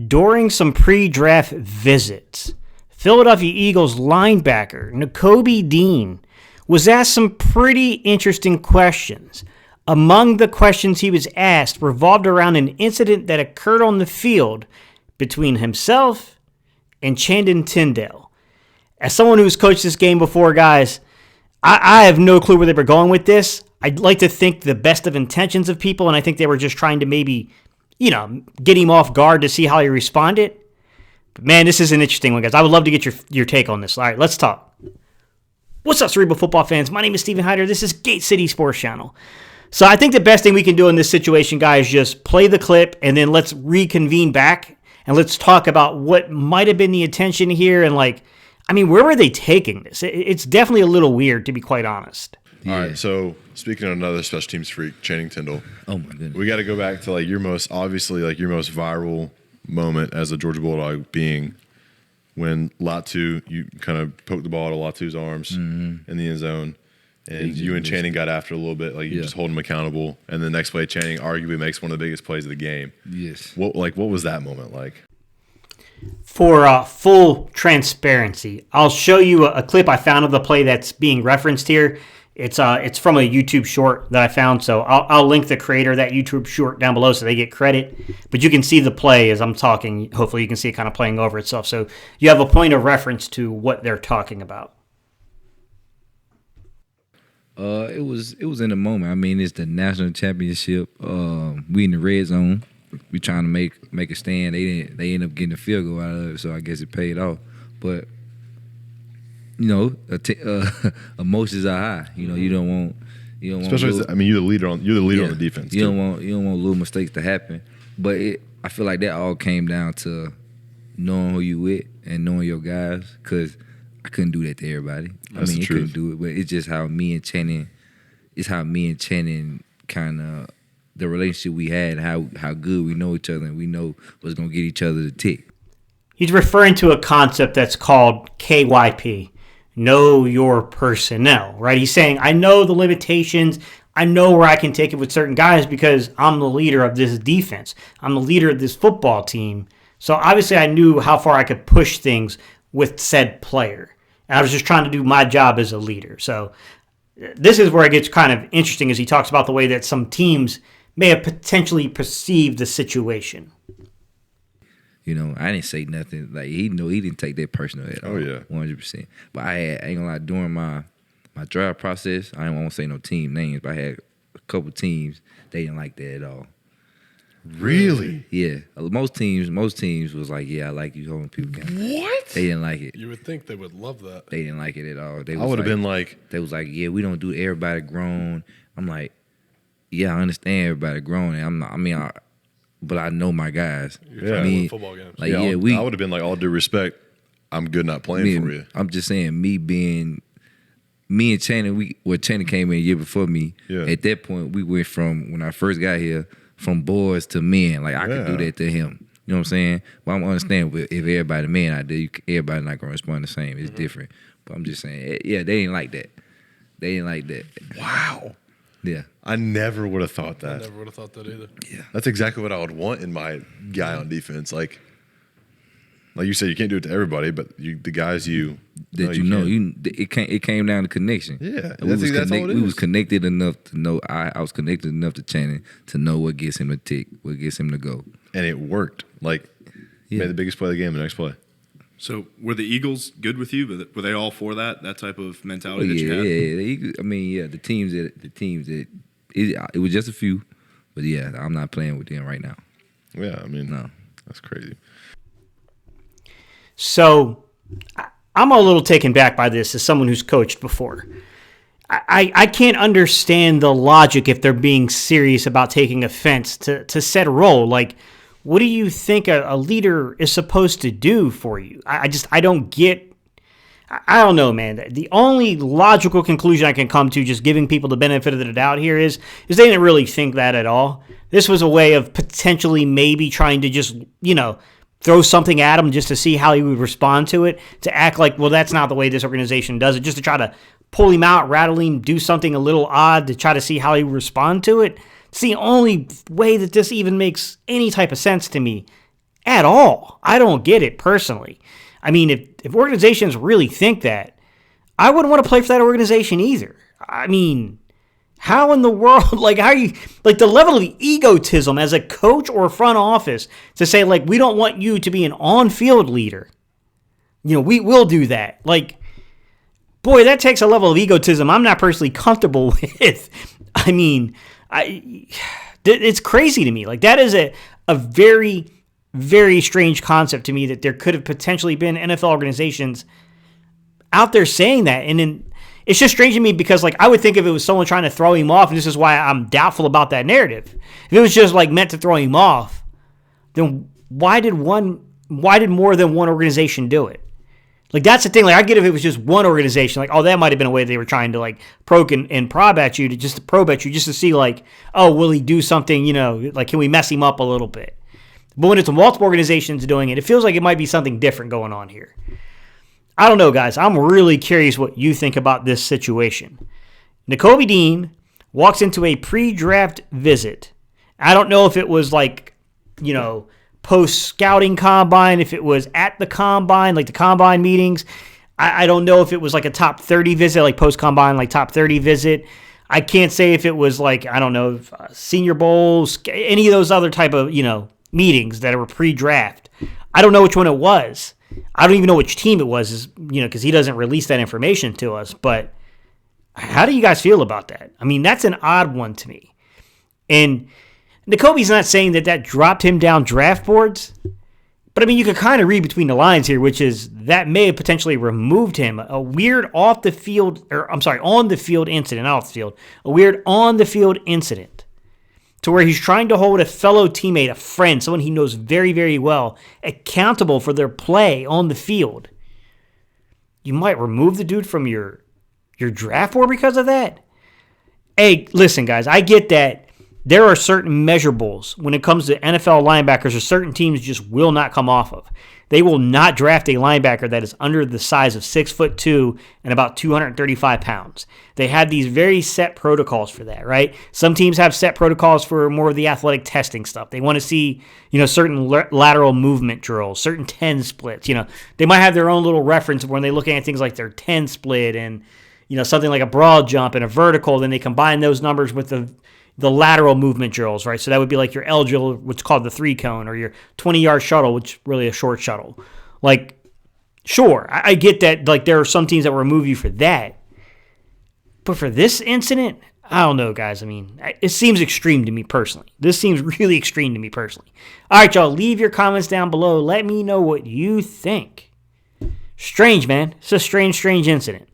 During some pre-draft visits, Philadelphia Eagles linebacker Nakobe Dean was asked some pretty interesting questions. Among the questions he was asked revolved around an incident that occurred on the field between himself and Chandon Tyndall. As someone who's coached this game before, guys, I have no clue where they were going with this. I'd like to think the best of intentions of people, and I think they were just trying to maybe, get him off guard to see how he responded. But man, this is an interesting one, guys. I would love to get your take on this. All right, let's talk. What's up, Cerebral Football fans? My name is Steven Hyder. This is Gate City Sports Channel. So I think the best thing we can do in this situation, guys, is just play the clip, and then let's reconvene back, and let's talk about what might have been the intention here, and where were they taking this? It's definitely a little weird, to be quite honest. Yeah. All right, so speaking of another special teams freak, Channing Tindall. Oh, my goodness. We got to go back to your most viral moment as a Georgia Bulldog being when Latu, you kind of poked the ball to Latu's arms in the end zone, and you and Channing got after a little bit. You just hold him accountable, and the next play, Channing arguably makes one of the biggest plays of the game. Yes. What was that moment like? For full transparency, I'll show you a clip I found of the play that's being referenced here. It's from a YouTube short that I found, so I'll link the creator of that YouTube short down below so they get credit. But you can see the play as I'm talking. Hopefully you can see it kind of playing over itself. So you have a point of reference to what they're talking about. It was in the moment. I mean, it's the national championship. We in the red zone. We trying to make a stand. They end up getting a field goal out of it, so I guess it paid off. But emotions are high. You don't want especially you're the leader on the defense. You don't want little mistakes to happen. But I feel like that all came down to knowing who you with and knowing your guys, because I couldn't do that to everybody. That's the truth. Couldn't do it, but it's just how me and Channing kind of the relationship we had, how good we know each other, and we know what's gonna get each other to tick. He's referring to a concept that's called KYP, know your personnel, right? He's saying, I know the limitations. I know where I can take it with certain guys because I'm the leader of this defense. I'm the leader of this football team. So obviously I knew how far I could push things with said player. And I was just trying to do my job as a leader. So this is where it gets kind of interesting as he talks about the way that some teams may have potentially perceived the situation. I didn't say nothing. He didn't take that personal at all. Oh, yeah. 100%. But I ain't gonna lie, during my draft process, I didn't want to say no team names, but I had a couple teams, they didn't like that at all. Really? Yeah. Most teams was like, yeah, I like you holding people accountable. What? They didn't like it. You would think they would love that. They didn't like it at all. I would have been like... They was like, yeah, we don't do everybody grown. I'm like, yeah, I understand everybody grown. And but I know my guys. Yeah, football games. I would have been like, all due respect, I'm good not playing for you. I'm just saying, me and Channing, Channing came in a year before me. Yeah. At that point, we went from, when I first got here, from boys to men. I could do that to him. You know what I'm saying? But I'm understanding if everybody man out there, everybody not going to respond the same. It's different. But I'm just saying, yeah, they didn't like that. They didn't like that. Wow. Yeah. I never would have thought that. I never would have thought that either. Yeah. That's exactly what I would want in my guy on defense. Like you said, you can't do it to everybody, but the guys it came down to connection. Yeah, that's all it is. We was connected enough to know. I was connected enough to Channing to know what gets him to tick, what gets him to go, and it worked. Made the biggest play of the game the next play. So were the Eagles good with you? Were they all for that type of mentality that you had? Yeah. The teams that it was just a few, but yeah, I'm not playing with them right now. Yeah, no, that's crazy. So I'm a little taken back by this as someone who's coached before. I can't understand the logic if they're being serious about taking offense to set a role. What do you think a leader is supposed to do for you? I don't get. I don't know, man. The only logical conclusion I can come to, just giving people the benefit of the doubt here, is they didn't really think that at all. This was a way of potentially maybe trying to just, throw something at him just to see how he would respond to it, to act like, well, that's not the way this organization does it, just to try to pull him out, rattle him, do something a little odd to try to see how he would respond to it. It's the only way that this even makes any type of sense to me at all. I don't get it personally. I mean, if organizations really think that, I wouldn't want to play for that organization either. I mean, how in the world, like, how you, like, the level of egotism as a coach or front office to say, like, we don't want you to be an on-field leader. We will do that. Like, boy, that takes a level of egotism I'm not personally comfortable with. I mean, it's crazy to me. Like, that is a very, very strange concept to me, that there could have potentially been NFL organizations out there saying that. And then it's just strange to me because, like, I would think if it was someone trying to throw him off, and this is why I'm doubtful about that narrative. If it was just, like, meant to throw him off, then why did more than one organization do it? Like, that's the thing. Like, I get if it was just one organization, like, oh, that might have been a way they were trying to, like, probe and probe at you, just to see, like, oh, will he do something, like, can we mess him up a little bit? But when it's multiple organizations doing it, it feels like it might be something different going on here. I don't know, guys. I'm really curious what you think about this situation. Nakobe Dean walks into a pre-draft visit. I don't know if it was, like, post-scouting combine, if it was at the combine, like the combine meetings. I don't know if it was like a top 30 visit, like post-combine, like top 30 visit. I can't say if it was like, I don't know, Senior Bowls, any of those other type of, meetings that were pre-draft. I don't know which one it was. I don't even know which team it was, because he doesn't release that information to us. But how do you guys feel about that? I mean, that's an odd one to me. And Nakobe's not saying that dropped him down draft boards, but I mean, you could kind of read between the lines here, which is that may have potentially removed him. A weird on the field incident, not off the field, a weird on the field incident to where he's trying to hold a fellow teammate, a friend, someone he knows very, very well, accountable for their play on the field. You might remove the dude from your draft board because of that? Hey, listen, guys, I get that. There are certain measurables when it comes to NFL linebackers or certain teams just will not come off of. They will not draft a linebacker that is under the size of 6'2" and about 235 pounds. They have these very set protocols for that, right? Some teams have set protocols for more of the athletic testing stuff. They want to see, certain lateral movement drills, certain 10 splits. They might have their own little reference when they're looking at things like their 10 split and, something like a broad jump and a vertical. Then they combine those numbers with the lateral movement drills, right? So that would be like your L drill, what's called the 3-cone, or your 20-yard shuttle, which is really a short shuttle. Like, sure, I get that. Like, there are some teams that will remove you for that. But for this incident, I don't know, guys. I mean, it seems extreme to me personally. This seems really extreme to me personally. All right, y'all, leave your comments down below. Let me know what you think. Strange, man. It's a strange incident.